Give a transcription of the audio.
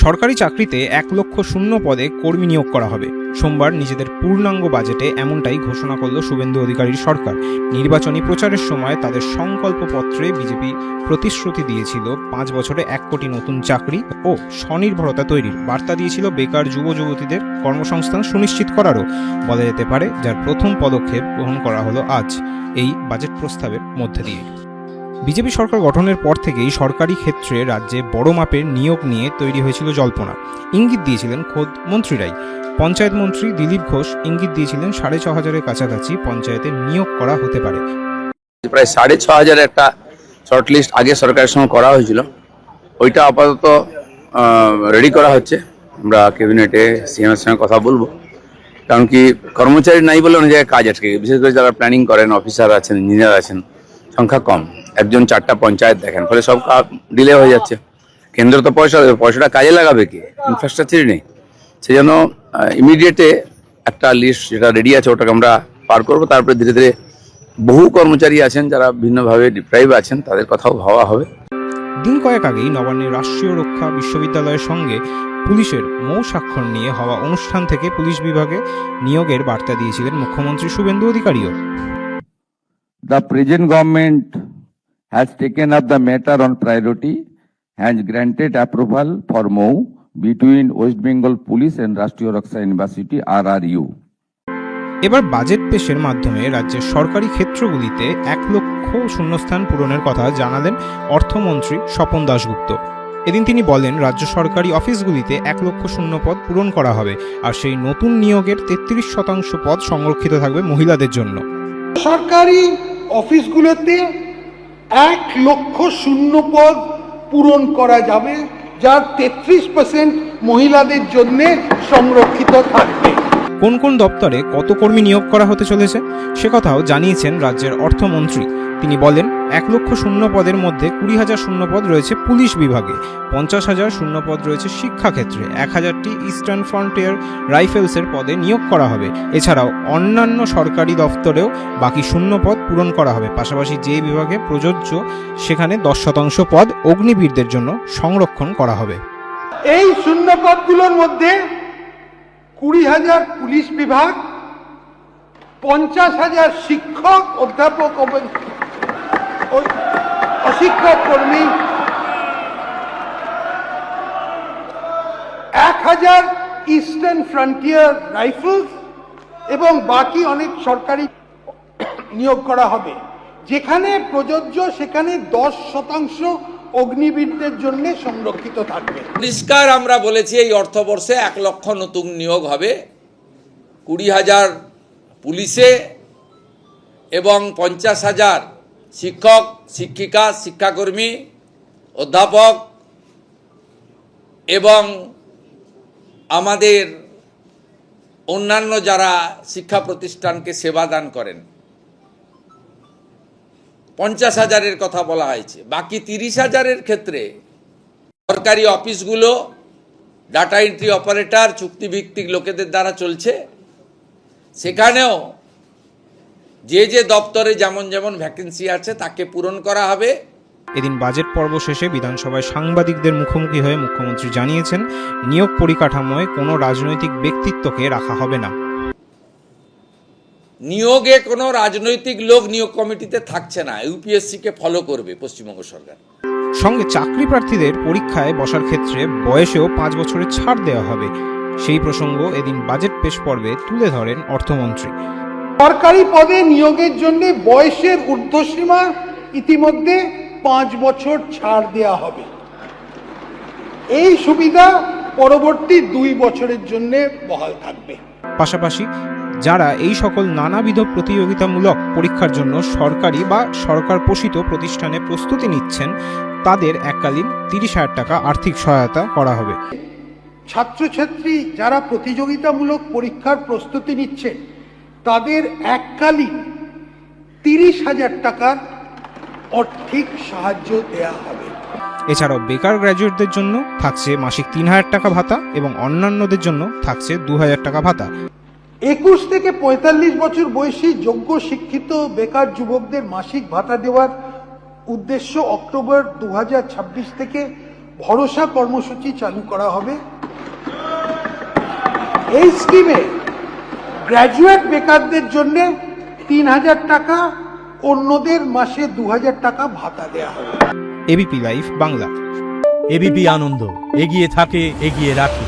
সরকারি চাকরিতে 1 লক্ষ শূন্য পদে কর্মী নিয়োগ করা হবে। সোমবার নিজেদের পূর্ণাঙ্গ বাজেটে এমনটাই ঘোষণা করল শুভেন্দু অধিকারীর সরকার। নির্বাচনী প্রচারের সময় তাদের সংকল্পপত্রে বিজেপি প্রতিশ্রুতি দিয়েছিল 5 বছরে 1 কোটি নতুন চাকরি ও স্বনির্ভরতা তৈরির বার্তা দিয়েছিল বেকার যুব যুবতীদের কর্মসংস্থান সুনিশ্চিত করারও বলা যেতে পারে, যার প্রথম পদক্ষেপ গ্রহণ করা হলো আজ এই বাজেট প্রস্তাবের মধ্যে দিয়ে। বিজেপি সরকার গঠনের পর থেকেই সরকারি ক্ষেত্রে রাজ্যে বড় মাপের নিয়োগ নিয়ে তৈরি হয়েছিল জল্পনা। ইঙ্গিত দিয়েছিলেন খোদ মন্ত্রীরাই। পঞ্চায়েত মন্ত্রী দিলীপ ঘোষ ইঙ্গিত দিয়েছিলেন 6,500-এর কাছাকাছি পঞ্চায়েতে নিয়োগ করা হতে পারে। প্রায় 6,500 একটা শর্টলিস্ট আগে সরকারের সঙ্গে করা হয়েছিল, ওইটা আপাতত রেডি করা হচ্ছে। আমরা ক্যাবিনেটে সিএমের সঙ্গে কথা বলবো, কারণ কি কর্মচারী নাই বলে অনেক জায়গায় কাজ আটকে, বিশেষ করে যারা প্ল্যানিং করেন, অফিসার আছেন, ইঞ্জিনিয়ার আছেন, সংখ্যা কম। একজন 4টা পঞ্চায়েত দেখেন, ফলে সব ডিলে হয়ে যাচ্ছে। কেন্দ্র তো পয়সাটা কাজে লাগাবে কি, ইনফ্রাস্ট্রাকচারই নেই। সেই জন্য ইমিডিয়েটে একটা লিস্ট যেটা রেডি আছে ওটাকে আমরা পার করবো। তারপরে ধীরে ধীরে বহু কর্মচারী আছেন যারা ভিন্নভাবে ডিপ্রাইভ আছেন, তাদের কথাও ভাবা হবে। দিন কয়েক আগেই নবান্নের রাষ্ট্রীয় রক্ষা বিশ্ববিদ্যালয়ের সঙ্গে পুলিশের মৌ স্বাক্ষর নিয়ে হওয়া অনুষ্ঠান থেকে পুলিশ বিভাগে নিয়োগের বার্তা দিয়েছিলেন মুখ্যমন্ত্রী Suvendu অধিকারীও। The present government has taken up the matter on priority and granted approval for MOU between West Bengal Police and Rashtriya Raksha University RRU. এবার বাজেট পেশের মাধ্যমে রাজ্যের সরকারি ক্ষেত্রগুলিতে 1 লক্ষ শূন্যস্থান পূরণের কথা জানালেন অর্থমন্ত্রী স্বপন দাশগুপ্ত। এদিন তিনি বলেন, রাজ্য সরকারি অফিসগুলিতে 1 লক্ষ শূন্য পদ পূরণ করা হবে, আর সেই নতুন নিয়োগের 33% পদ সংরক্ষিত থাকবে মহিলাদের জন্য। সরকারি অফিসগুলোতে 1 লক্ষ শূন্য পদ পূরণ করা যাবে, যার 33% মহিলাদের জন্য সংরক্ষিত থাকবে। কোন কোন দপ্তরে কত কর্মী নিয়োগ করা হতে চলেছে সে কথাও জানিয়েছেন রাজ্যের অর্থমন্ত্রী। তিনি বলেন, 1 লক্ষ শূন্য পদের মধ্যে 20,000 শূন্য পদ রয়েছে পুলিশ বিভাগে, 50,000 শূন্য পদ রয়েছে শিক্ষাক্ষেত্রে, 1,000টি ইস্টার্ন ফ্রন্টিয়ার রাইফেলসের পদে নিয়োগ করা হবে। এছাড়াও অন্যান্য সরকারি দপ্তরেও বাকি শূন্য পদ পূরণ করা হবে। পাশাপাশি যে বিভাগে প্রযোজ্য সেখানে 10% পদ অগ্নিবীরদের জন্য সংরক্ষণ করা হবে। এই শূন্য পদগুলোর মধ্যে 20,000 পুলিশ বিভাগ, 50,000 শিক্ষক, অধ্যাপক, অশিক্ষক কর্মী, 1,000 ইস্টার্ন ফ্রন্টিয়ার রাইফেলস এবং বাকি অনেক সরকারি নিয়োগ করা হবে। যেখানে প্রযোজ্য সেখানে 10% অগ্নিবীরদের জন্য সংরক্ষিত থাকবে। পরিষ্কার আমরা বলেছি, এই অর্থবর্ষে 1 লক্ষ নতুন নিয়োগ হবে 20,000 পুলিশে এবং 50,000 শিক্ষক, শিক্ষিকা, শিক্ষাকর্মী, অধ্যাপক এবং আমাদের অন্যান্য যারা শিক্ষা প্রতিষ্ঠানকে সেবা দান করেন, 50,000-এর কথা বলা হয়েছে। বাকি 30,000-এর ক্ষেত্রে সরকারি অফিসগুলো ডাটা এন্ট্রি অপারেটর, চুক্তিভিত্তিক লোকেদের দ্বারা চলছে। সেখানেও যে যে দপ্তরে যেমন যেমন ভ্যাকেন্সি আছে তাকে পূরণ করা হবে। এদিন বাজেট পর্ব শেষে বিধানসভায় সাংবাদিকদের মুখোমুখি হয়ে মুখ্যমন্ত্রী জানিয়েছেন, নিয়োগ পরিকাঠামোয় কোনো রাজনৈতিক ব্যক্তিত্বকে রাখা হবে না। নিয়োগে কোনো রাজনৈতিক লোক নিয়োগ কমিটিতে থাকছে না, ইউপিএসসিকে ফলো করবে পশ্চিমবঙ্গ সরকার। সঙ্গে চাকরি প্রার্থীদের পরীক্ষায় বসার ক্ষেত্রে বয়সেও 5 বছরের ছাড় দেওয়া হবে। সেই প্রসঙ্গ এদিন বাজেট পেশ পর্বে তুলে ধরেন অর্থমন্ত্রী। সরকারি পদে নিয়োগের জন্য বয়সের ঊর্ধ্বসীমা ইতিমধ্যে 5 বছর ছাড় দেওয়া হবে। এই সুবিধা পরবর্তী 2 বছরের জন্য বহাল থাকবে। পাশাপাশি যারা এই সকল নানাবিধ প্রতিযোগিতামূলক পরীক্ষার জন্য সরকারি বা সরকার পোষিত প্রতিষ্ঠানে প্রস্তুতি নিচ্ছেন, তাদের এককালীন 30,000 টাকা আর্থিক সহায়তা করা হবে। ছাত্রছাত্রী যারা প্রতিযোগিতামূলক পরীক্ষার প্রস্তুতি নিচ্ছেন তাদের এককালীন 30,000 টাকার আর্থিক সাহায্য দেওয়া হবে। এছাড়াও বেকার গ্র্যাজুয়েটদের জন্য থাকছে মাসিক 3,000 টাকা ভাতা এবং অন্যান্যদের জন্য থাকছে 2,000 টাকা ভাতা। 21 থেকে 45 বছর বয়সী যোগ্য শিক্ষিত বেকার যুবকদের মাসিক ভাতা দেওয়ার উদ্দেশ্য অক্টোবর 2026 থেকে ভরসা কর্মসূচি চালু করা হবে। এই স্কিমে গ্র্যাজুয়েট বেকারদের জন্য 3,000 টাকা, অন্যদের মাসে 2,000 টাকা ভাতা দেওয়া হবে। ABP live Bangla. এবিপি আনন্দ, এগিয়ে থাকে, এগিয়ে রাখে।